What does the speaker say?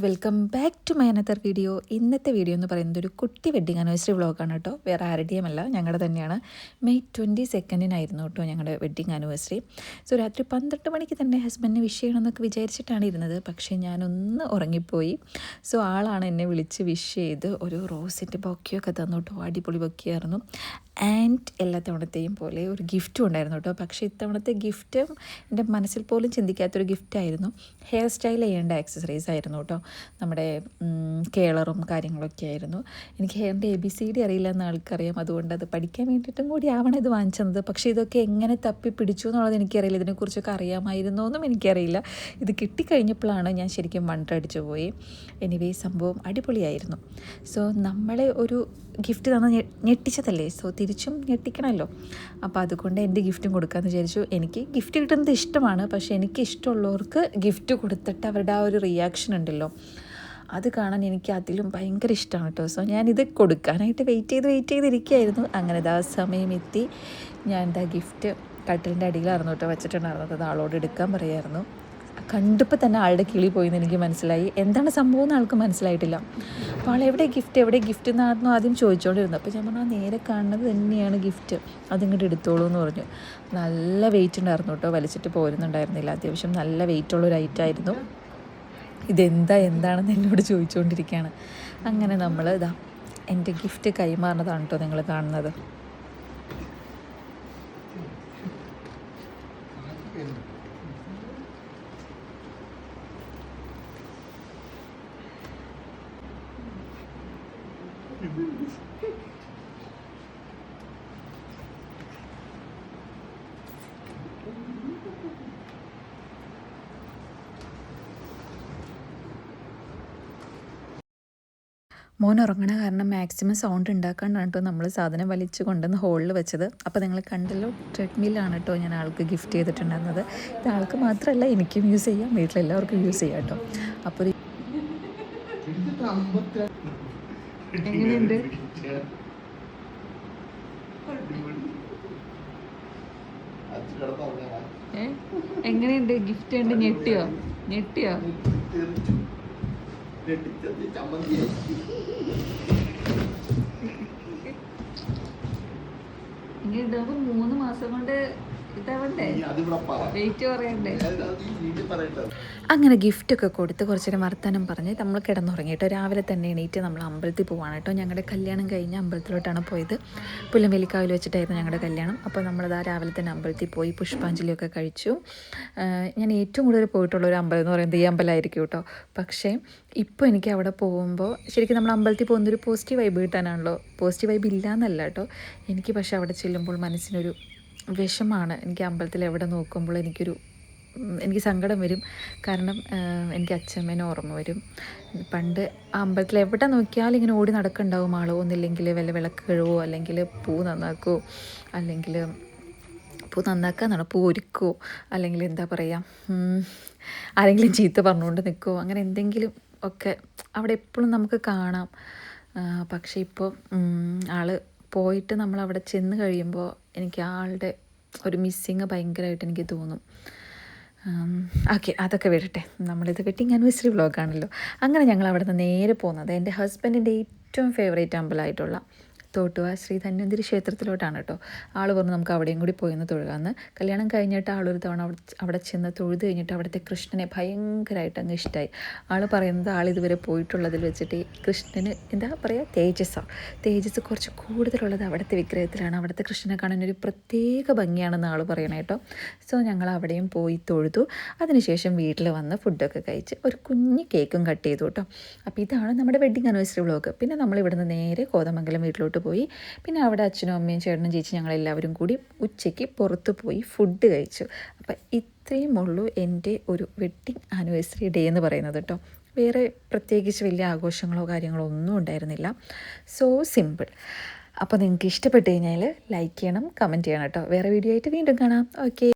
Welcome back to my another video. ഇന്നത്തെ video എന്ന് പറയുന്നത് ഒരു കുട്ടി വെഡ്ഡിങ് ആനിവേഴ്സറി വ്ളോഗാണ് കേട്ടോ. വേറെ ആരുടെയുമല്ല, ഞങ്ങളുടെ തന്നെയാണ്. മെയ് 22 കേട്ടോ ഞങ്ങളുടെ വെഡ്ഡിങ് ആനിവേഴ്സറി. സോ രാത്രി 12 മണിക്ക് തന്നെ ഹസ്ബൻഡിനെ വിഷ് ചെയ്യണമെന്നൊക്കെ വിചാരിച്ചിട്ടാണ് ഇരുന്നത്. പക്ഷേ ഞാനൊന്ന് ഉറങ്ങിപ്പോയി. സോ ആളാണ് എന്നെ വിളിച്ച് വിഷ് ചെയ്ത് ഒരു റോസിൻ്റെ ബൊക്കെയൊക്കെ തന്നു കേട്ടോ. അടിപൊളി ബൊക്കെയായിരുന്നു. ആൻഡ് എല്ലാ തവണത്തെയും പോലെ ഒരു ഗിഫ്റ്റും ഉണ്ടായിരുന്നു കേട്ടോ. പക്ഷേ ഇത്തവണത്തെ ഗിഫ്റ്റ് എൻ്റെ മനസ്സിൽ പോലും ചിന്തിക്കാത്തൊരു ഗിഫ്റ്റായിരുന്നു. ഹെയർ സ്റ്റൈൽ ചെയ്യേണ്ട ആക്സസറീസ് ആയിരുന്നു കേട്ടോ. നമ്മുടെ കേളറും കാര്യങ്ങളൊക്കെ ആയിരുന്നു. എനിക്ക് ഹെയറിൻ്റെ ABCD അറിയില്ല എന്ന് ആൾക്കറിയാം. അതുകൊണ്ട് അത് പഠിക്കാൻ വേണ്ടിയിട്ടും കൂടി ആവണം ഇത് വാങ്ങിച്ചത്. പക്ഷേ ഇതൊക്കെ എങ്ങനെ തപ്പി പിടിച്ചു എന്നുള്ളത് എനിക്കറിയില്ല. ഇതിനെക്കുറിച്ചൊക്കെ അറിയാമായിരുന്നോ എന്നും എനിക്കറിയില്ല. ഇത് കിട്ടിക്കഴിഞ്ഞപ്പോഴാണ് ഞാൻ ശരിക്കും വണ്ടടിച്ചു പോയി. എനിവേ സംഭവം അടിപൊളിയായിരുന്നു. സോ നമ്മളെ ഒരു ഗിഫ്റ്റ് തന്ന് ഞെട്ടിച്ചതല്ലേ, സോ തിരിച്ചും ഞെട്ടിക്കണമല്ലോ. അപ്പോൾ അതുകൊണ്ട് എൻ്റെ ഗിഫ്റ്റും കൊടുക്കാമെന്ന് വിചാരിച്ചു. എനിക്ക് ഗിഫ്റ്റ് കിട്ടുന്നത് ഇഷ്ടമാണ്. പക്ഷേ എനിക്ക് ഇഷ്ടമുള്ളവർക്ക് ഗിഫ്റ്റ് കൊടുത്തിട്ട് അവരുടെ ആ ഒരു റിയാക്ഷൻ ഉണ്ടല്ലോ, അത് കാണാൻ എനിക്ക് അതിലും ഭയങ്കര ഇഷ്ടമാണ് കേട്ടോ. സോ ഞാനിത് കൊടുക്കാനായിട്ട് വെയിറ്റ് ചെയ്തിരിക്കുകയായിരുന്നു. അങ്ങനെ ആ സമയം എത്തി. ഞാൻ എന്താ ഗിഫ്റ്റ് കട്ടിലിൻ്റെ അടിയിലായിരുന്നു കേട്ടോ വെച്ചിട്ടുണ്ടായിരുന്നത്. അത് ആളോട് എടുക്കാൻ പറയായിരുന്നു. കണ്ടപ്പോൾ തന്നെ ആളുടെ കിളി പോയിന്ന് എനിക്ക് മനസ്സിലായി. എന്താണ് സംഭവം എന്ന് ആൾക്ക് മനസ്സിലായിട്ടില്ല. അപ്പോൾ ആൾ എവിടെ ഗിഫ്റ്റ് എന്നായിരുന്നു ആദ്യം ചോദിച്ചുകൊണ്ടിരുന്നത്. അപ്പോൾ ഞാൻ പറഞ്ഞു നേരെ കാണുന്നത് തന്നെയാണ് ഗിഫ്റ്റ്, അതിങ്ങോട്ട് എടുത്തോളൂ എന്ന് പറഞ്ഞു. നല്ല വെയിറ്റ് ഉണ്ടായിരുന്നു കേട്ടോ, വലിച്ചിട്ട് പോരുന്നുണ്ടായിരുന്നില്ല. അത്യാവശ്യം നല്ല വെയിറ്റുള്ളൊരു ഐറ്റമായിരുന്നു. എന്താണെന്ന് എന്നോട് ചോദിച്ചുകൊണ്ടിരിക്കുകയാണ്. അങ്ങനെ നമ്മൾ ഇതാ എൻ്റെ ഗിഫ്റ്റ് കൈമാറുന്നതാണ് കേട്ടോ നിങ്ങൾ കാണുന്നത്. മോൻ ഉറങ്ങണ കാരണം മാക്സിമം സൗണ്ട് ഉണ്ടാക്കാണ്ടാണ് കേട്ടോ നമ്മൾ സാധനം വലിച്ച് കൊണ്ടുവന്ന് ഹോളിൽ വെച്ചത്. അപ്പോൾ നിങ്ങൾ കണ്ടല്ലോ, ട്രെഡ്മില്ലാണ് കേട്ടോ ഞാൻ ആൾക്ക് ഗിഫ്റ്റ് ചെയ്തിട്ടുണ്ടായിരുന്നത്. ഇത് ആൾക്ക് മാത്രമല്ല എനിക്കും യൂസ് ചെയ്യാം, വീട്ടിലെല്ലാവർക്കും യൂസ് ചെയ്യാം കേട്ടോ. അപ്പോൾ എങ്ങനെയുണ്ട് എങ്ങനെയുണ്ട് ഗിഫ്റ്റ് ഉണ്ട്? ഞെട്ടിയോ? ഇങ്ങനെ ഉണ്ടാവുമ്പോ 3 മാസം കൊണ്ട് ഇതാവണ്ടേ, വെയിറ്റ് പറയണ്ടേ. അങ്ങനെ ഗിഫ്റ്റൊക്കെ കൊടുത്ത് കുറച്ച് നേരം വർത്തമാനം പറഞ്ഞ് നമ്മൾ കിടന്നുറങ്ങി കേട്ടോ. രാവിലെ തന്നെ എണീറ്റ് നമ്മൾ അമ്പലത്തിൽ പോവാണ് കേട്ടോ. ഞങ്ങളുടെ കല്യാണം കഴിഞ്ഞ് അമ്പലത്തിലോട്ടാണ് പോയത്. പുല്ലംവേലിക്കാവിൽ വെച്ചിട്ടായിരുന്നു ഞങ്ങളുടെ കല്യാണം. അപ്പോൾ നമ്മളിതാ രാവിലെ തന്നെ അമ്പലത്തിൽ പോയി പുഷ്പാഞ്ജലിയൊക്കെ കഴിച്ചു. ഞാൻ ഏറ്റവും കൂടുതൽ പോയിട്ടുള്ളൊരു അമ്പലം എന്ന് പറയുന്നത് ഈ അമ്പലമായിരിക്കും കേട്ടോ. പക്ഷേ ഇപ്പോൾ എനിക്ക് അവിടെ പോകുമ്പോൾ ശരിക്കും നമ്മൾ അമ്പലത്തിൽ പോകുന്നൊരു പോസിറ്റീവ് വൈബ് കിട്ടാനാണല്ലോ. പോസിറ്റീവ് വൈബ് ഇല്ല എന്നല്ല കേട്ടോ എനിക്ക്. പക്ഷേ അവിടെ ചെല്ലുമ്പോൾ മനസ്സിനൊരു വിഷമാണ്. എനിക്ക് അമ്പലത്തിൽ എവിടെ നോക്കുമ്പോൾ എനിക്ക് സങ്കടം വരും. കാരണം എനിക്ക് അച്ഛമ്മേനെ ഓർമ്മ വരും. പണ്ട് അമ്പലത്തിൽ എവിടെ നോക്കിയാലും ഇങ്ങനെ ഓടി നടക്കുന്നുണ്ടാവും ആളോ. ഒന്നില്ലെങ്കിൽ വല്ല വിളക്ക് കഴുവോ, അല്ലെങ്കിൽ പൂ നന്നാക്കുമോ, അല്ലെങ്കിൽ പൂ നന്നാക്കാന്നാണോ, പൂ ഒരുക്കുമോ, അല്ലെങ്കിൽ എന്താ പറയുക, ആരെങ്കിലും ചീത്ത പറഞ്ഞുകൊണ്ട് നിൽക്കുമോ, അങ്ങനെ എന്തെങ്കിലും ഒക്കെ അവിടെ എപ്പോഴും നമുക്ക് കാണാം. പക്ഷേ ഇപ്പോൾ ആൾ പോയിട്ട് നമ്മളവിടെ ചെന്ന് കഴിയുമ്പോൾ എനിക്ക് ആളുടെ ഒരു മിസ്സിങ് ഭയങ്കരമായിട്ട് എനിക്ക് തോന്നും. ഓക്കെ, അതൊക്കെ വിടട്ടെ. നമ്മളിത് വെഡ്ഡിങ് ആനിവേഴ്സറി വ്ളോഗാണല്ലോ. അങ്ങനെ ഞങ്ങൾ അവിടെ നിന്ന് നേരെ പോകുന്നത് എൻ്റെ ഹസ്ബൻഡിൻ്റെ ഏറ്റവും ഫേവറേറ്റ് അമ്പലമായിട്ടുള്ള തോട്ടുവ ശ്രീ ധന്വന്തിരി ക്ഷേത്രത്തിലോട്ടാണ് കേട്ടോ. ആൾ പറഞ്ഞു നമുക്ക് അവിടെയും കൂടി പോയിന്ന് തൊഴുകാമെന്ന്. കല്യാണം കഴിഞ്ഞിട്ട് ആളൊരു തവണ അവിടെ ചെന്ന് തൊഴുത് കഴിഞ്ഞിട്ട് അവിടുത്തെ കൃഷ്ണനെ ഭയങ്കരമായിട്ട് അങ്ങ് ഇഷ്ടമായി. ആൾ പറയുന്നത് ആളിതുവരെ പോയിട്ടുള്ളതിൽ വെച്ചിട്ട് കൃഷ്ണന് എന്താ പറയുക, തേജസ് കുറച്ച് കൂടുതലുള്ളത് അവിടുത്തെ വിഗ്രഹത്തിലാണ്. അവിടുത്തെ കൃഷ്ണനെ കാണാൻ ഒരു പ്രത്യേക ഭംഗിയാണെന്ന് ആൾ പറയണം കേട്ടോ. സോ ഞങ്ങൾ അവിടെയും പോയി തൊഴുതു. അതിനുശേഷം വീട്ടിൽ വന്ന് ഫുഡൊക്കെ കഴിച്ച് ഒരു കുഞ്ഞ് കേക്കും കട്ട് ചെയ്തു കേട്ടോ. അപ്പോൾ ഇതാണ് നമ്മുടെ വെഡ്ഡിങ് ആനിവേഴ്സറി വ്ളോഗ്. പിന്നെ നമ്മൾ ഇവിടുന്ന് നേരെ കോതമംഗലം വീട്ടിലോട്ട് പോയി. പിന്നെ അവിടെ അച്ഛനും അമ്മയും ചേട്ടനും ചേച്ചി ഞങ്ങളെല്ലാവരും കൂടി ഉച്ചയ്ക്ക് പുറത്ത് പോയി ഫുഡ് കഴിച്ചു. അപ്പം ഇത്രയും ഉള്ളൂ എൻ്റെ ഒരു വെഡ്ഡിങ് ആനിവേഴ്സറി ഡേ എന്ന് പറയുന്നത് കേട്ടോ. വേറെ പ്രത്യേകിച്ച് വലിയ ആഘോഷങ്ങളോ കാര്യങ്ങളോ ഒന്നും ഉണ്ടായിരുന്നില്ല. So simple. അപ്പോൾ നിങ്ങൾക്ക് ഇഷ്ടപ്പെട്ട് കഴിഞ്ഞാൽ ലൈക്ക് ചെയ്യണം, കമൻറ്റ് ചെയ്യണം കേട്ടോ. വേറെ വീഡിയോ ആയിട്ട് വീണ്ടും കാണാം. ഓക്കെ.